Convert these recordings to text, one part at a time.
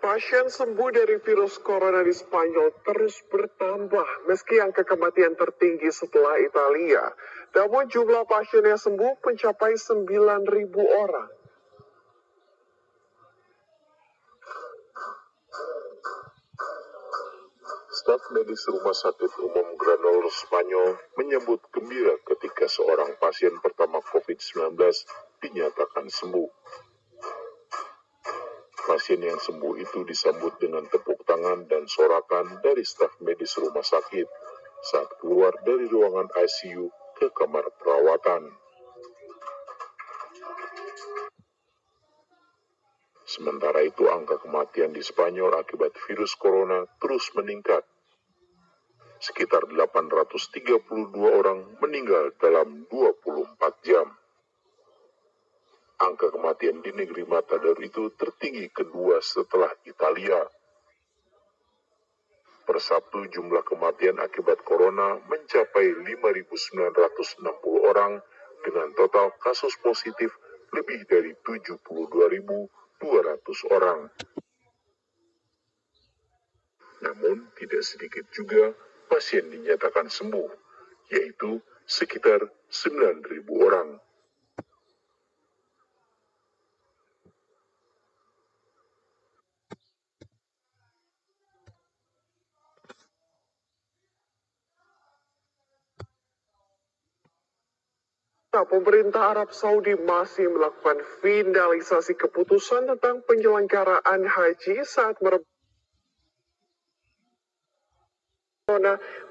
Pasien sembuh dari virus corona di Spanyol terus bertambah meski angka kematian tertinggi setelah Italia. Namun jumlah pasien yang sembuh mencapai 9.000 orang. Staf medis Rumah Sakit Umum Granol Spanyol menyambut gembira ketika seorang pasien pertama COVID-19 dinyatakan sembuh. Pasien yang sembuh itu disambut dengan tepuk tangan dan sorakan dari staf medis rumah sakit saat keluar dari ruangan ICU ke kamar perawatan. Sementara itu, angka kematian di Spanyol akibat virus corona terus meningkat. Sekitar 832 orang meninggal dalam 24 jam. Angka kematian di negeri Matador itu tertinggi kedua setelah Italia. Per Sabtu, jumlah kematian akibat corona mencapai 5.960 orang dengan total kasus positif lebih dari 72.200 orang. Namun, tidak sedikit juga pasien dinyatakan sembuh, yaitu sekitar 9.000 orang. Pemerintah Arab Saudi masih melakukan finalisasi keputusan tentang penyelenggaraan haji saat corona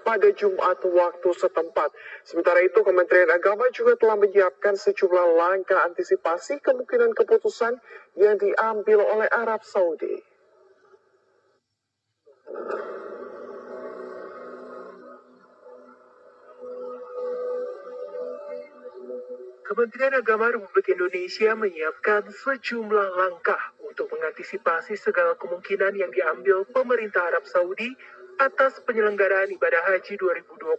pada Jumat waktu setempat. Sementara itu, Kementerian Agama juga telah menyiapkan sejumlah langkah antisipasi kemungkinan keputusan yang diambil oleh Arab Saudi. Kementerian Agama Republik Indonesia menyiapkan sejumlah langkah untuk mengantisipasi segala kemungkinan yang diambil pemerintah Arab Saudi atas penyelenggaraan ibadah haji 2020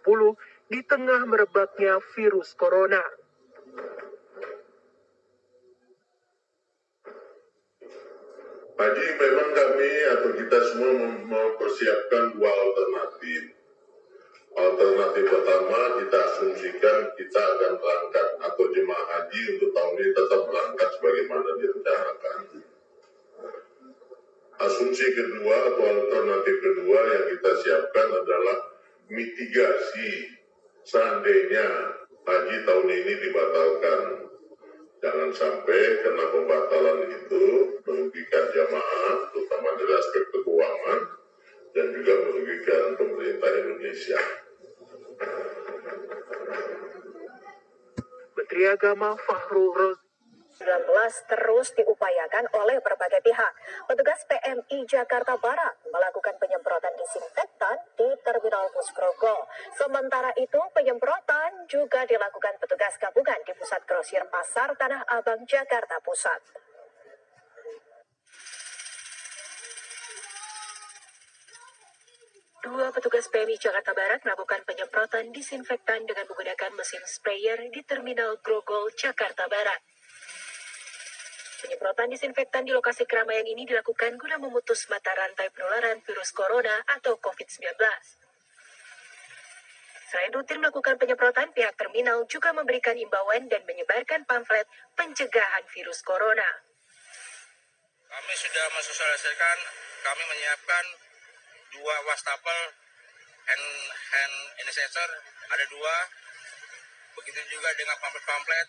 di tengah merebaknya virus corona. Haji memang kami atau kita semua mempersiapkan dua alternatif. Alternatif pertama, kita asumsikan kita akan berangkat atau jemaah haji untuk tahun ini tetap berangkat sebagaimana direncanakan. Asumsi kedua atau alternatif kedua yang kita siapkan adalah mitigasi seandainya haji tahun ini dibatalkan. Jangan sampai karena pembatalan itu merugikan jamaah, terutama dari aspek keuangan, dan juga merugikan pemerintah Indonesia. Menteri Agama Fahrul Razi 19 terus diupayakan oleh berbagai pihak. Petugas PMI Jakarta Barat melakukan penyemprotan disinfektan di Terminal Bus Grogol. Sementara itu, penyemprotan juga dilakukan petugas gabungan di Pusat Grosir Pasar Tanah Abang, Jakarta Pusat. Dua petugas PMI Jakarta Barat melakukan penyemprotan disinfektan dengan menggunakan mesin sprayer di Terminal Grogol, Jakarta Barat. Penyemprotan disinfektan di lokasi keramaian ini dilakukan guna memutus mata rantai penularan virus corona atau COVID-19. Selain rutin melakukan penyemprotan, pihak terminal juga memberikan imbauan dan menyebarkan pamflet pencegahan virus corona. Kami sudah mensosialisasikan, kami menyiapkan 2 wastafel hand sanitizer, ada 2. Begitu juga dengan pamflet-pamflet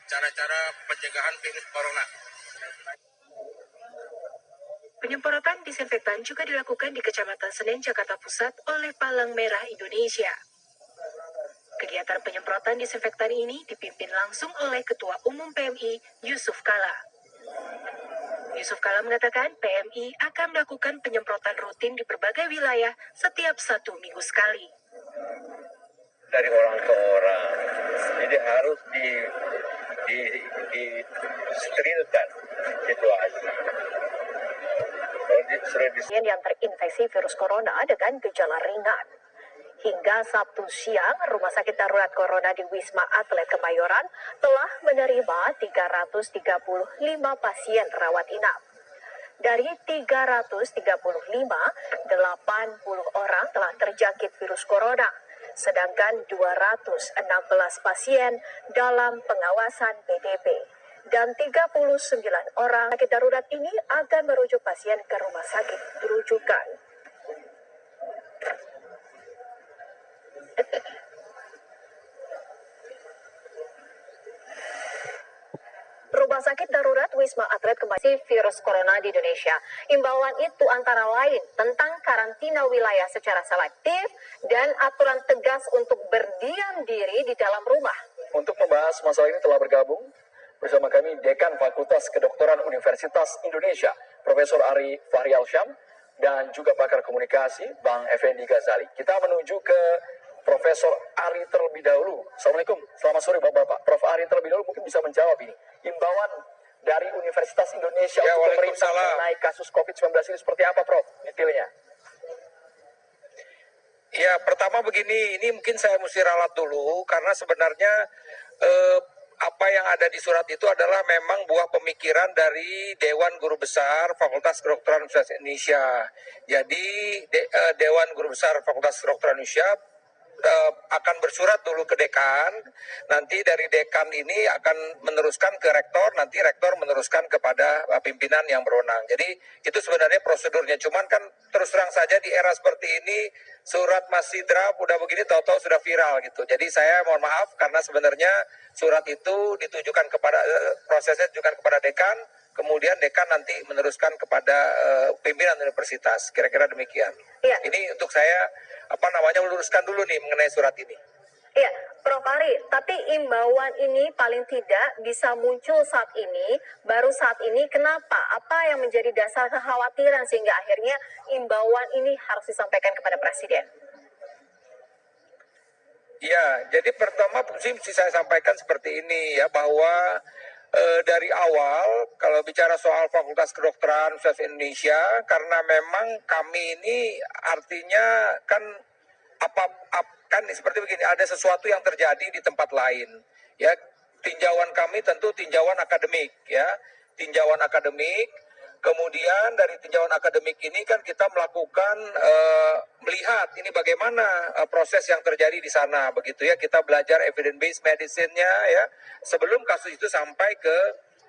cara-cara pencegahan virus corona. Penyemprotan disinfektan juga dilakukan di Kecamatan Senen, Jakarta Pusat oleh Palang Merah Indonesia. Kegiatan penyemprotan disinfektan ini dipimpin langsung oleh Ketua Umum PMI, Yusuf Kala. Yusuf Kala mengatakan PMI akan melakukan penyemprotan rutin di berbagai wilayah setiap 1 minggu sekali. Dari orang ke orang, jadi harus disterilkan situasi. Yang terinfeksi virus corona dengan gejala ringan. Hingga Sabtu siang, Rumah Sakit Darurat Corona di Wisma Atlet Kemayoran telah menerima 335 pasien rawat inap. Dari 335, 80 orang telah terjangkit virus corona, sedangkan 216 pasien dalam pengawasan PDP. Dan 39 orang sakit darurat ini akan merujuk pasien ke rumah sakit rujukan. Rumah sakit darurat Wisma Atlet kembali virus corona di Indonesia. Imbauan itu antara lain tentang karantina wilayah secara selektif dan aturan tegas untuk berdiam diri di dalam rumah. Untuk membahas masalah ini telah bergabung bersama kami Dekan Fakultas Kedokteran Universitas Indonesia, Profesor Ari Fahri Alsyam, dan juga pakar komunikasi Bang Effendi Ghazali. Kita menuju ke Profesor Ari terlebih dahulu. Assalamualaikum, selamat sore Bapak-Bapak. Prof. Ari terlebih dahulu mungkin bisa menjawab ini. Imbauan dari Universitas Indonesia untuk pemerintah mengenai kasus COVID-19 ini seperti apa, Prof? Detailnya. Ya, pertama begini, ini mungkin saya mesti ralat dulu, karena sebenarnya apa yang ada di surat itu adalah memang buah pemikiran dari Dewan Guru Besar Fakultas Kedokteran Universitas Indonesia. Jadi, Dewan Guru Besar Fakultas Kedokteran Indonesia akan bersurat dulu ke dekan, nanti dari dekan ini akan meneruskan ke rektor, nanti rektor meneruskan kepada pimpinan yang berwenang. Jadi itu sebenarnya prosedurnya, cuman kan terus terang saja di era seperti ini surat masih draft, udah begini tahu-tahu sudah viral gitu. Jadi saya mohon maaf karena sebenarnya surat itu ditujukan kepada prosesnya ditujukan kepada dekan, kemudian dekan nanti meneruskan kepada pimpinan universitas, kira-kira demikian. Ya. Ini untuk saya meluruskan dulu nih mengenai surat ini. Ya, Prof. Ari, tapi imbauan ini paling tidak bisa muncul saat ini, baru saat ini. Kenapa? Apa yang menjadi dasar kekhawatiran sehingga akhirnya imbauan ini harus disampaikan kepada Presiden? Ya, jadi pertama mesti saya sampaikan seperti ini ya, bahwa dari awal kalau bicara soal Fakultas Kedokteran Universitas Indonesia, karena memang kami ini artinya kan kan seperti begini, ada sesuatu yang terjadi di tempat lain ya. Tinjauan kami tentu tinjauan akademik ya, tinjauan akademik. Kemudian dari tinjauan akademik ini kan kita melakukan melihat ini bagaimana proses yang terjadi di sana begitu ya. Kita belajar evidence based medicine-nya ya sebelum kasus itu sampai ke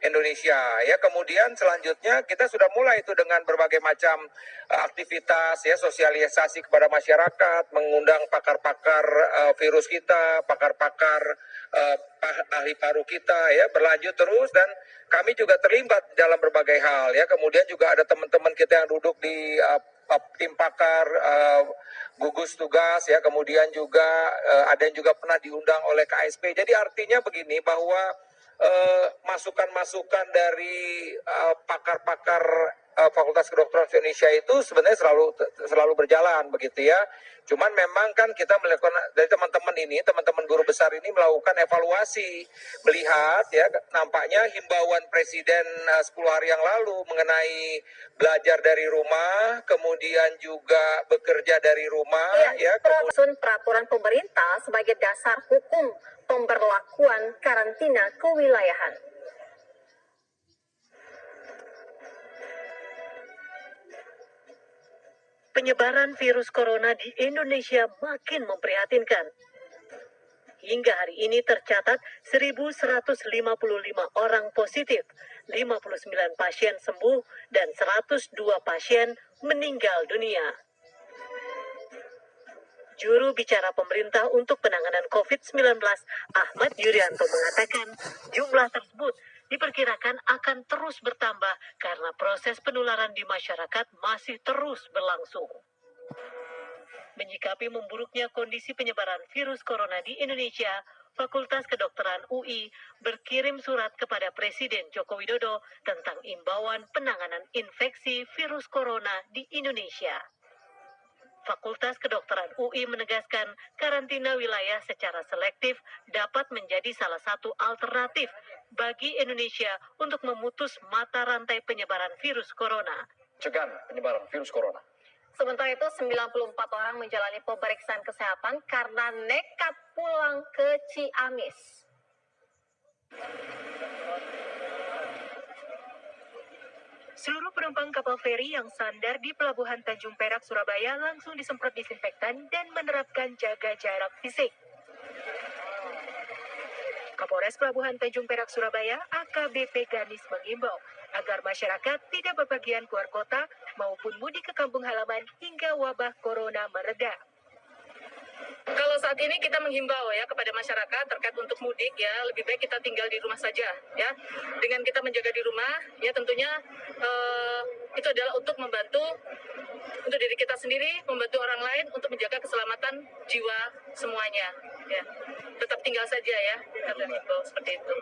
Indonesia ya. Kemudian selanjutnya kita sudah mulai itu dengan berbagai macam aktivitas ya, sosialisasi kepada masyarakat, mengundang pakar-pakar virus kita, pakar-pakar ahli paru kita ya, berlanjut terus, dan kami juga terlibat dalam berbagai hal ya. Kemudian juga ada teman-teman kita yang duduk di tim pakar gugus tugas ya, kemudian juga ada yang juga pernah diundang oleh KSP. Jadi artinya begini, bahwa masukan-masukan dari pakar-pakar Fakultas Kedokteran Indonesia itu sebenarnya selalu berjalan begitu ya. Cuman memang kan kita melakukan dari teman-teman guru besar ini melakukan evaluasi, melihat ya nampaknya himbauan Presiden 10 hari yang lalu mengenai belajar dari rumah, kemudian juga bekerja dari rumah ya. Peraturan pemerintah sebagai dasar hukum pemberlakuan karantina kewilayahan. Penyebaran virus corona di Indonesia makin memprihatinkan. Hingga hari ini tercatat 1.155 orang positif, 59 pasien sembuh, dan 102 pasien meninggal dunia. Juru bicara pemerintah untuk penanganan COVID-19, Ahmad Yuryanto, mengatakan jumlah tersebut diperkirakan akan terus bertambah karena proses penularan di masyarakat masih terus berlangsung. Menyikapi memburuknya kondisi penyebaran virus corona di Indonesia, Fakultas Kedokteran UI berkirim surat kepada Presiden Joko Widodo tentang imbauan penanganan infeksi virus corona di Indonesia. Fakultas Kedokteran UI menegaskan karantina wilayah secara selektif dapat menjadi salah satu alternatif bagi Indonesia untuk memutus mata rantai penyebaran virus corona. Cegah penyebaran virus corona. Sementara itu 94 orang menjalani pemeriksaan kesehatan karena nekat pulang ke Ciamis. Seluruh penumpang kapal feri yang sandar di Pelabuhan Tanjung Perak, Surabaya langsung disemprot disinfektan dan menerapkan jaga jarak fisik. Kapolres Pelabuhan Tanjung Perak, Surabaya, AKBP Ganis mengimbau agar masyarakat tidak bepergian keluar kota maupun mudik ke kampung halaman hingga wabah corona mereda. Kalau saat ini kita menghimbau ya kepada masyarakat terkait untuk mudik ya, lebih baik kita tinggal di rumah saja ya. Dengan kita menjaga di rumah ya tentunya itu adalah untuk membantu untuk diri kita sendiri, membantu orang lain untuk menjaga keselamatan jiwa semuanya ya. Tetap tinggal saja ya, kata himbau seperti itu.